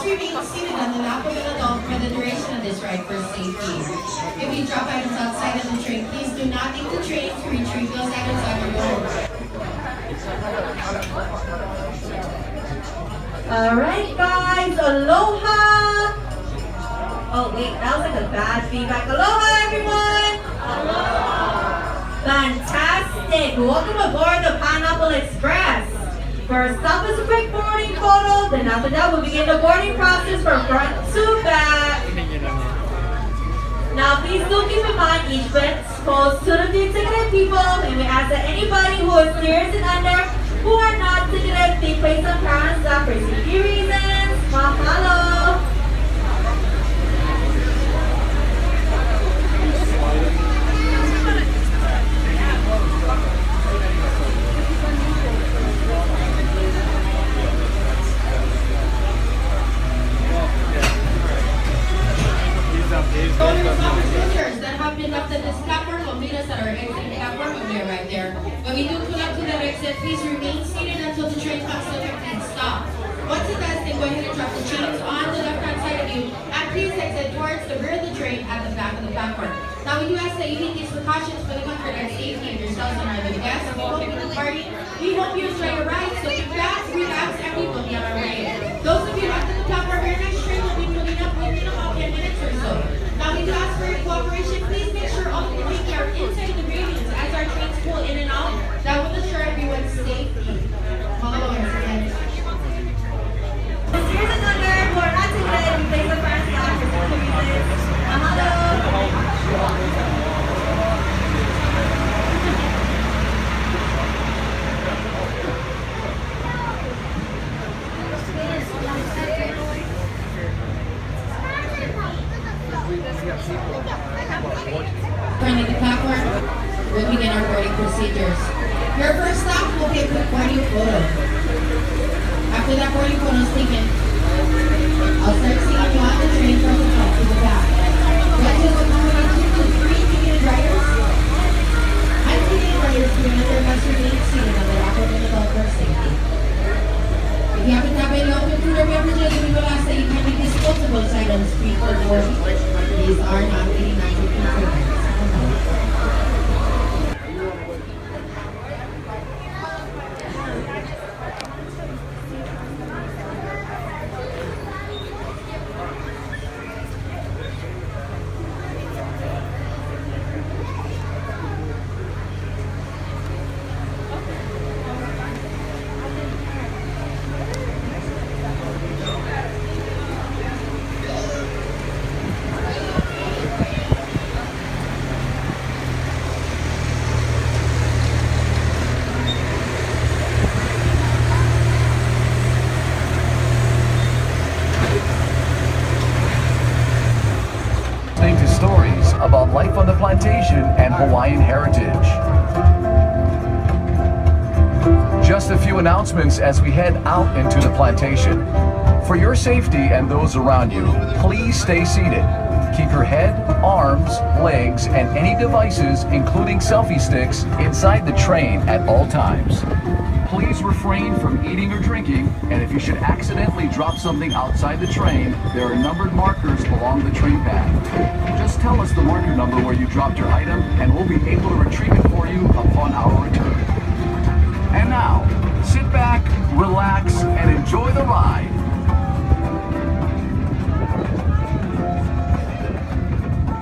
remain seated on the lap of an adult for the duration of this ride for safety. If you drop items outside of the train, please do not leave the train to retrieve those items on your own. Alright guys, aloha! Oh wait, that was like a bad feedback. Aloha everyone! Aloha! Fantastic! Welcome aboard the Pineapple Express. First up is a quick boarding photo, then after that we'll begin the boarding process from front to back. Now please do keep in mind each bed goes to the ticketed people, and we ask that anybody who is serious and under who are not ticketed be placed on parent staff for safety reasons. Mahalo! Passengers that have been left at this platform will meet us at our exit platform when we arrive there. When we do pull up to that exit, please remain seated until the train comes to a complete stop. Once it does, then go ahead and drop the chains on the left-hand side of you, and please exit towards the rear of the train at the back of the platform. Now we do ask that you take these precautions for the comfort and safety of yourselves and other guests. We hope you party. We hope you enjoy your ride. So be fast, relax, and we will be on our way. Those of you left at the platform, your next train will be pulling up within about 10 minutes or so. Now we do ask for your cooperation. Please make sure all of the people are inside the railings as our trains pull in and out. That will ensure everyone's safety. Mahalo once again. Here's another who are not ticketed, we place the first stop for safety reasons. Mahalo! Turning the platform, we'll begin our boarding procedures. Your first stop will be a quick boarding photo. After that boarding photo is taken, I'll start seeing you on the train from the front to the back. Judges will come around 2 to 3 ticketed riders. Unticketed riders who another must remain seated on the lap of an adult for safety. If you happen to have any open food or beverages, we will ask that you kindly dispose of those items before boarding. These are not being non-ticketed. Stories about life on the plantation and Hawaiian heritage. Just a few announcements as we head out into the plantation. For your safety and those around you, please stay seated. Keep your head, arms, legs, and any devices, including selfie sticks, inside the train at all times. Please refrain from eating or drinking, and if you should accidentally drop something outside the train, there are numbered markers along the train path. Just tell us the marker number where you dropped your item, and we'll be able to retrieve it for you upon our return. And now, sit back, relax, and enjoy the ride.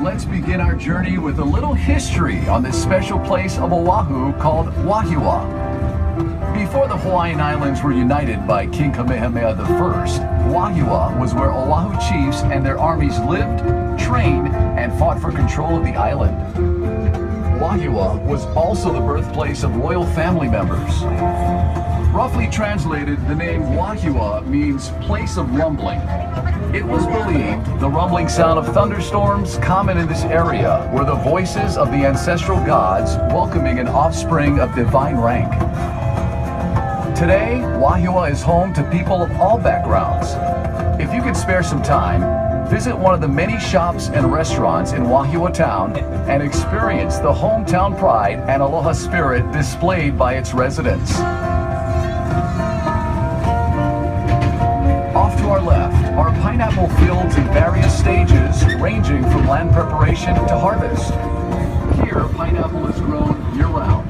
Let's begin our journey with a little history on this special place of Oahu called Wahiawa. Before the Hawaiian Islands were united by King Kamehameha I, Wahiawa was where Oahu chiefs and their armies lived, trained, and fought for control of the island. Wahiawa was also the birthplace of royal family members. Roughly translated, the name Wahiawa means place of rumbling. It was believed the rumbling sound of thunderstorms common in this area were the voices of the ancestral gods welcoming an offspring of divine rank. Today, Wahiawa is home to people of all backgrounds. If you could spare some time, visit one of the many shops and restaurants in Wahiawa town and experience the hometown pride and aloha spirit displayed by its residents. Off to our left are stages ranging from land preparation to harvest. Here, pineapple is grown year-round.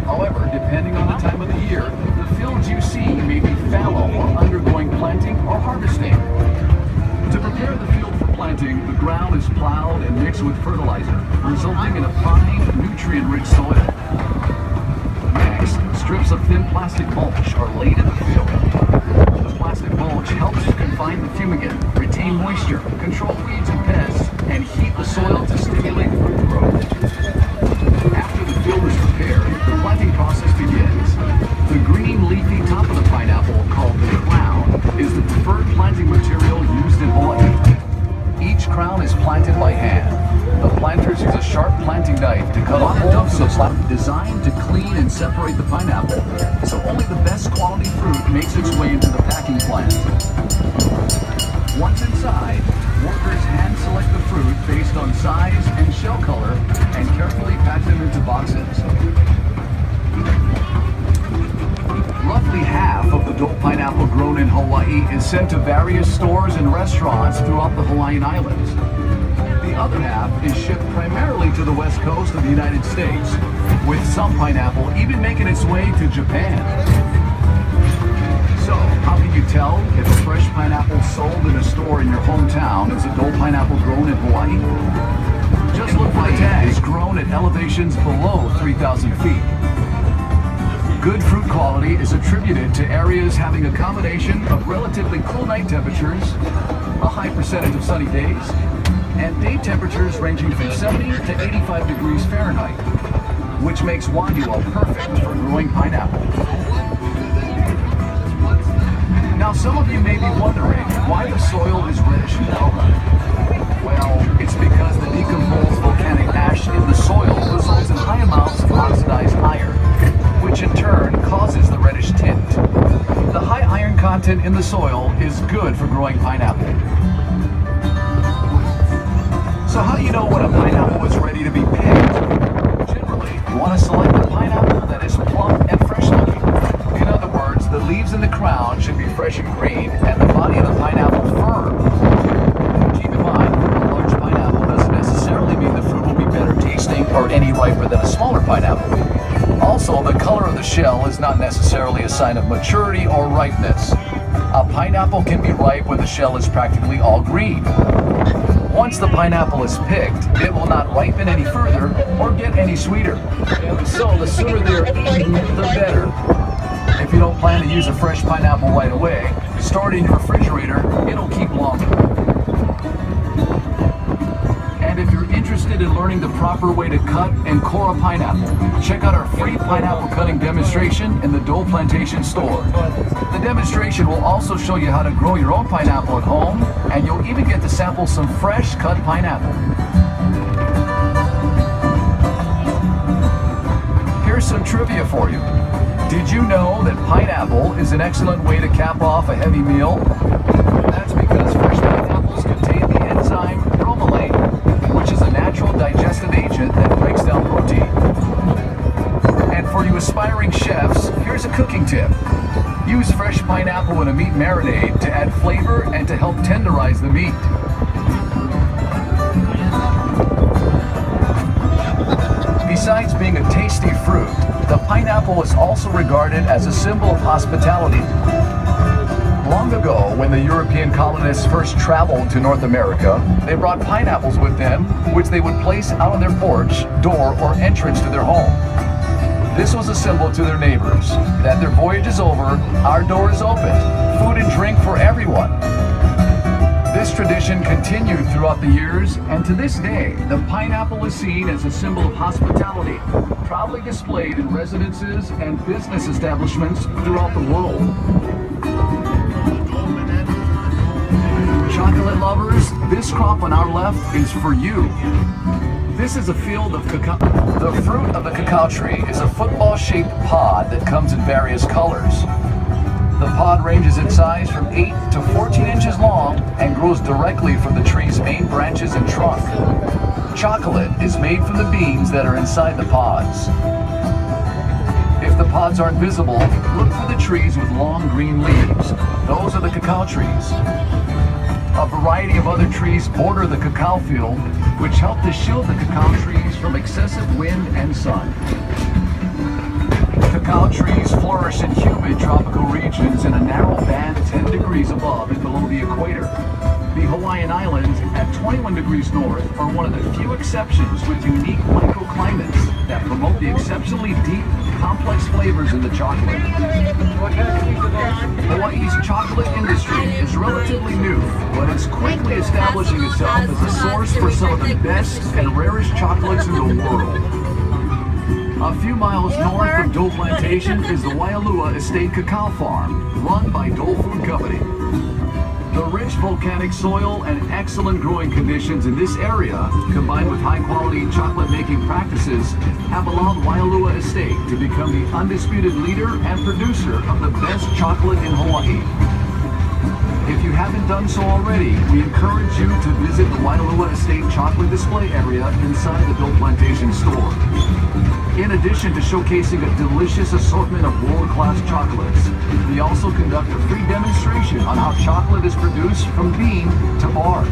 However, depending on the time of the year, the fields you see may be fallow or undergoing planting or harvesting. To prepare the field for planting, the ground is plowed and mixed with fertilizer, resulting in a fine, nutrient-rich soil. Next, strips of thin plastic mulch are laid in the field. The plastic mulch helps confine the fumigant, retain moisture, control weeds and pests, and heat the soil to stimulate root growth. After the field is prepared, the planting process begins. The green leafy top of the pineapple, called the crown, is the preferred planting material used in Hawaii. Each crown is planted by hand. The planters use a sharp planting knife to cut off holes in the plant, designed to clean and separate the pineapple, so only the best quality fruit makes its way into the packing plant. Once inside, workers hand select the fruit based on size and shell color and carefully pack them into boxes. Roughly half of the Dole pineapple grown in Hawaii is sent to various stores and restaurants throughout the Hawaiian Islands. The other half is shipped primarily to the west coast of the United States, with some pineapple even making its way to Japan. So, how can you tell if a fresh pineapple sold in a store in your hometown is a Dole pineapple grown in Hawaii? Just look for the tags grown at elevations below 3,000 feet. Good fruit quality is attributed to areas having a combination of relatively cool night temperatures, a high percentage of sunny days, and day temperatures ranging from 70 to 85 degrees Fahrenheit, which makes Wahiawa perfect for growing pineapple. Now, some of you may be wondering why the soil is reddish in color. Well, it's because the decomposed volcanic ash in the soil results in high amounts of oxidized iron, which in turn causes the reddish tint. The high iron content in the soil is good for growing pineapple. So how do you know when a pineapple is ready to be picked? Generally, you want to select a pineapple that is plump and fresh looking. In other words, the leaves in the crown should be fresh and green, and the body of the pineapple firm. Keep in mind, a large pineapple doesn't necessarily mean the fruit will be better tasting or any riper than a smaller pineapple. Also, the color of the shell is not necessarily a sign of maturity or ripeness. A pineapple can be ripe when the shell is practically all green. Once the pineapple is picked, it will not ripen any further or get any sweeter. So the sooner they're eaten, the better. If you don't plan to use a fresh pineapple right away, store it in your refrigerator, it'll keep longer. And if you're interested in learning the proper way to cut and core a pineapple, check out our free pineapple cutting demonstration in the Dole Plantation store. The demonstration will also show you how to grow your own pineapple at home, and you'll even get to sample some fresh cut pineapple. Here's some trivia for you. Did you know that pineapple is an excellent way to cap off a heavy meal? That's because fresh pineapples contain the enzyme bromelain, which is a natural digestive agent that breaks down protein. And for you aspiring chefs, here's a cooking tip. Use fresh pineapple in a meat marinade to add flavor and to help tenderize the meat. Besides being a tasty fruit, the pineapple is also regarded as a symbol of hospitality. Long ago, when the European colonists first traveled to North America, they brought pineapples with them, which they would place out on their porch, door, or entrance to their home. This was a symbol to their neighbors that their voyage is over, our door is open, food and drink for everyone. This tradition continued throughout the years, and to this day, the pineapple is seen as a symbol of hospitality, proudly displayed in residences and business establishments throughout the world. Chocolate lovers, this crop on our left is for you. This is a field of cacao. The fruit of the cacao tree is a football-shaped pod that comes in various colors. The pod ranges in size from 8 to 14 inches long and grows directly from the tree's main branches and trunk. Chocolate is made from the beans that are inside the pods. If the pods aren't visible, look for the trees with long green leaves. Those are the cacao trees. A variety of other trees border the cacao field, which help to shield the cacao trees from excessive wind and sun. Cacao trees flourish in humid tropical regions in a narrow band 10 degrees above and below the equator. The Hawaiian Islands, at 21 degrees north, are one of the few exceptions with unique microclimates that promote the exceptionally deep, complex flavors in the chocolate. Hawaii's chocolate industry is relatively new, but it's quickly establishing itself as a source for some of the best and rarest chocolates in the world. A few miles north of Dole Plantation is the Waialua Estate Cacao Farm, run by Dole Food Company. The rich volcanic soil and excellent growing conditions in this area, combined with high-quality chocolate-making practices, have allowed Waialua Estate to become the undisputed leader and producer of the best chocolate in Hawaii. If you haven't done so already, we encourage you to visit the Waialua Estate chocolate display area inside the Dole Plantation store. In addition to showcasing a delicious assortment of world-class chocolates, we also conduct a free demonstration on how chocolate is produced from bean to bar.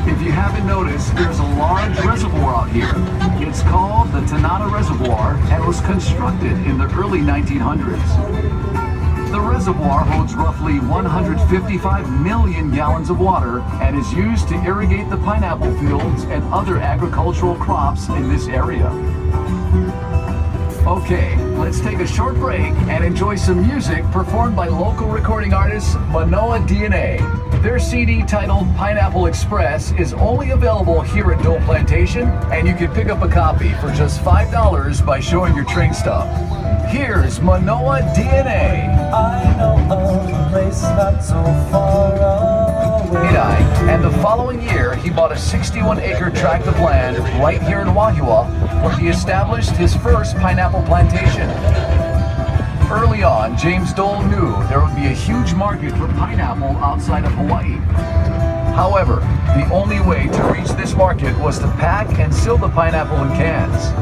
If you haven't noticed, there's a large reservoir out here. It's called the Tanana Reservoir and was constructed in the early 1900s. The reservoir holds roughly 155 million gallons of water and is used to irrigate the pineapple fields and other agricultural crops in this area. Okay, let's take a short break and enjoy some music performed by local recording artist Manoa DNA. Their CD titled Pineapple Express is only available here at Dole Plantation, and you can pick up a copy for just $5 by showing your train stop. Here's Manoa DNA. I know of a place not so far away. And the following year, he bought a 61-acre tract of land right here in Wahiawa, where he established his first pineapple plantation. Early on, James Dole knew there would be a huge market for pineapple outside of Hawaii. However, the only way to reach this market was to pack and seal the pineapple in cans.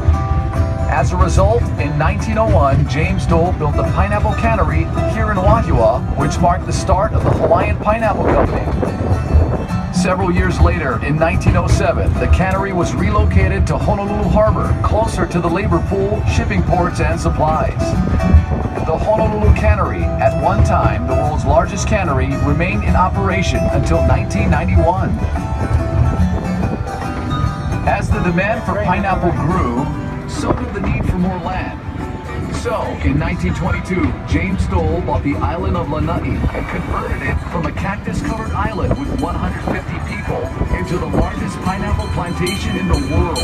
As a result, in 1901, James Dole built a pineapple cannery here in Wahiawa, which marked the start of the Hawaiian Pineapple Company. Several years later, in 1907, the cannery was relocated to Honolulu Harbor, closer to the labor pool, shipping ports, and supplies. The Honolulu Cannery, at one time the world's largest cannery, remained in operation until 1991. As the demand for pineapple grew, so did the need for more land. So, in 1922, James Dole bought the island of Lanai and converted it from a cactus-covered island with 150 people into the largest pineapple plantation in the world.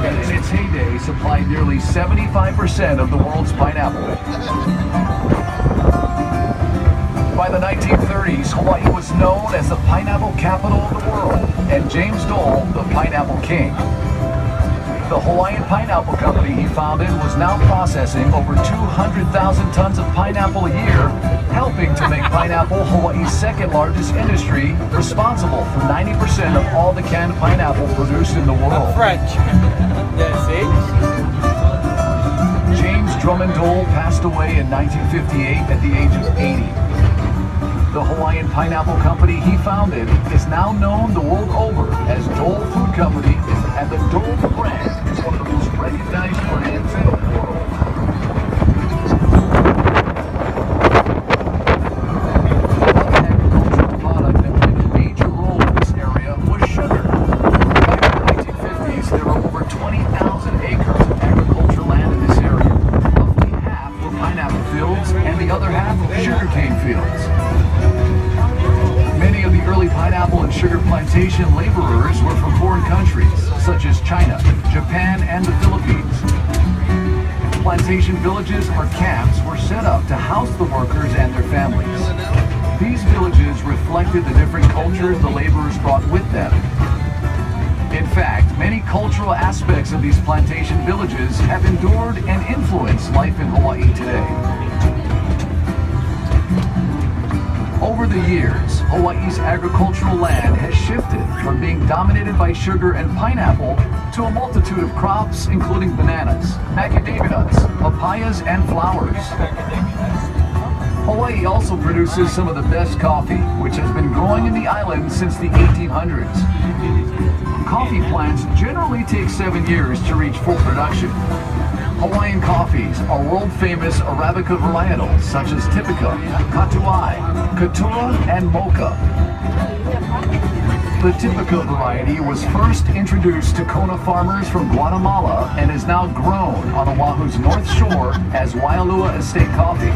And in its heyday, supplied nearly 75% of the world's pineapple. By the 1930s, Hawaii was known as the pineapple capital of the world, and James Dole, the Pineapple King. The Hawaiian Pineapple Company he founded was now processing over 200,000 tons of pineapple a year, helping to make pineapple Hawaii's second largest industry, responsible for 90% of all the canned pineapple produced in the world. French. That's it. James Drummond Dole passed away in 1958 at the age of 80. The Hawaiian Pineapple Company he founded is now known the world over as Dole Food Company, and the Dole brand is one of the most recognized brands in the world. One agricultural product that played a major role in this area was sugar. Back in the 1950s, there were over 20,000 acres of agricultural land in this area. Roughly half were pineapple fields, and the other half sugarcane fields. Many of the early pineapple and sugar plantation laborers were from foreign countries, such as China, Japan, and the Philippines. Plantation villages or camps were set up to house the workers and their families. These villages reflected the different cultures the laborers brought with them. In fact, many cultural aspects of these plantation villages have endured and influenced life in Hawaii today. Over the years, Hawaii's agricultural land has shifted from being dominated by sugar and pineapple to a multitude of crops, including bananas, macadamia nuts, papayas, and flowers. Hawaii also produces some of the best coffee, which has been growing in the island since the 1800s. Coffee plants generally take 7 years to reach full production. Hawaiian coffees are world-famous Arabica varietals such as Typica, Katuai, Katua, and Mocha. The Typica variety was first introduced to Kona farmers from Guatemala and is now grown on Oahu's North Shore as Waialua Estate Coffee,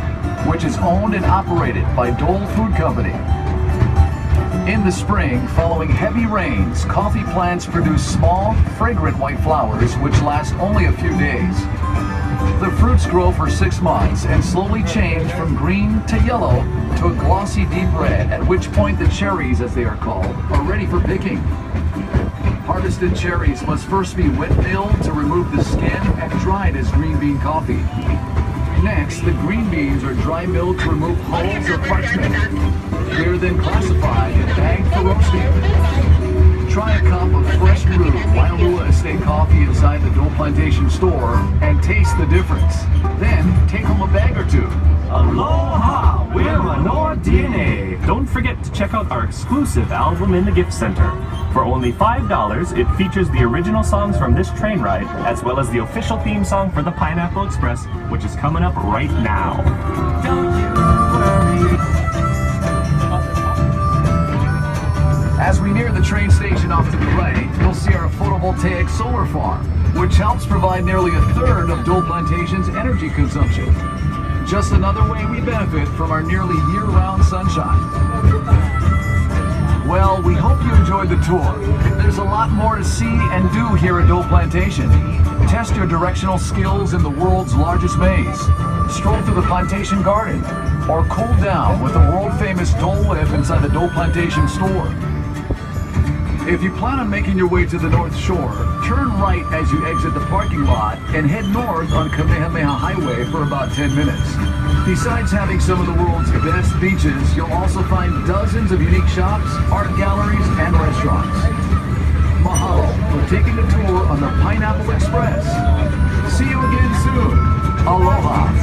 which is owned and operated by Dole Food Company. In the spring, following heavy rains, coffee plants produce small, fragrant white flowers which last only a few days. The fruits grow for 6 months and slowly change from green to yellow to a glossy deep red, at which point the cherries, as they are called, are ready for picking. Harvested cherries must first be wet milled to remove the skin and dried as green bean coffee. Next, the green beans are dry milled to remove hulls or parchment. They are then classified and bagged for roasting. Try a cup of fresh brewed Waialua Estate coffee inside the Dole Plantation store and taste the difference. Then take home a bag or two. Aloha! We're Manoa DNA! Don't forget to check out our exclusive album in the gift center. For only $5, it features the original songs from this train ride, as well as the official theme song for the Pineapple Express, which is coming up right now. Don't you worry. As we near the train station off to the right, you'll see our photovoltaic solar farm, which helps provide nearly a third of Dole Plantation's energy consumption. Just another way we benefit from our nearly year-round sunshine. Well, we hope you enjoyed the tour. There's a lot more to see and do here at Dole Plantation. Test your directional skills in the world's largest maze. Stroll through the plantation garden, or cool down with the world-famous Dole Whip inside the Dole Plantation store. If you plan on making your way to the North Shore, turn right as you exit the parking lot and head north on Kamehameha Highway for about 10 minutes. Besides having some of the world's best beaches, you'll also find dozens of unique shops, art galleries, and restaurants. Mahalo for taking a tour on the Pineapple Express. See you again soon. Aloha.